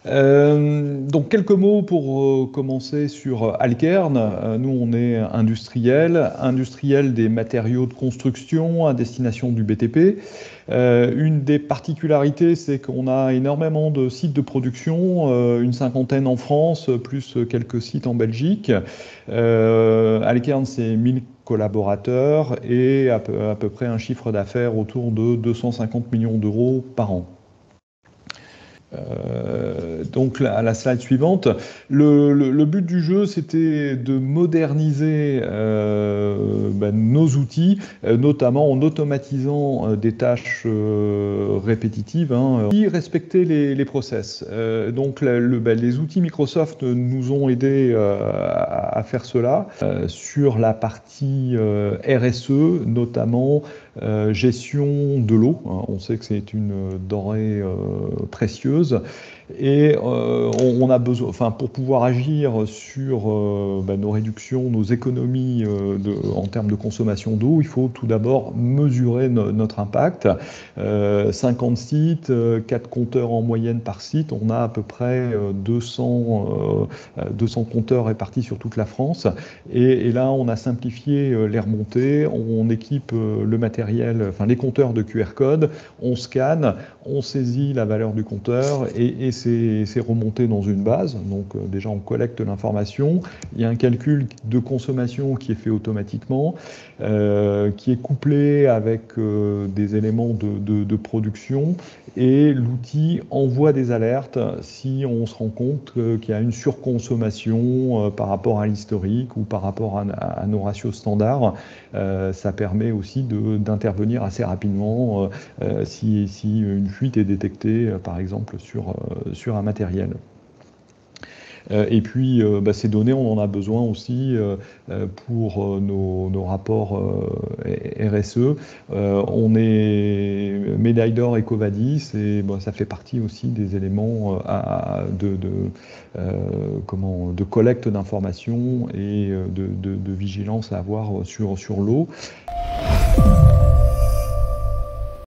Donc quelques mots pour commencer sur Alkern. Nous, on est industriel des matériaux de construction à destination du BTP. Une des particularités, c'est qu'on a énormément de sites de production, une cinquantaine en France, plus quelques sites en Belgique. Alkern, c'est 1000 collaborateurs et à peu près un chiffre d'affaires autour de 250 millions d'euros par an. Donc à la slide suivante, le but du jeu, c'était de moderniser nos outils, notamment en automatisant des tâches répétitives, et respecter les process. Donc les outils Microsoft nous ont aidés à faire cela sur la partie RSE, notamment gestion de l'eau. On sait que c'est une denrée précieuse. Et on a besoin, pour pouvoir agir sur nos réductions, nos économies en termes de consommation d'eau, il faut tout d'abord mesurer notre impact. 50 sites, 4 compteurs en moyenne par site, on a à peu près 200 compteurs répartis sur toute la France. Et là, on a simplifié les remontées, on équipe le matériel, les compteurs de QR code, on scanne, on saisit la valeur du compteur et c'est remonté dans une base. Donc déjà, on collecte l'information. Il y a un calcul de consommation qui est fait automatiquement, qui est couplé avec des éléments de production. Et l'outil envoie des alertes si on se rend compte qu'il y a une surconsommation par rapport à l'historique ou par rapport à nos ratios standards. Ça permet aussi d'intervenir assez rapidement si une fuite est détectée, par exemple, sur un matériel. Et puis, ces données, on en a besoin aussi pour nos rapports RSE. On est médaille d'or EcoVadis et ça fait partie aussi des éléments de collecte d'informations et de vigilance à avoir sur l'eau.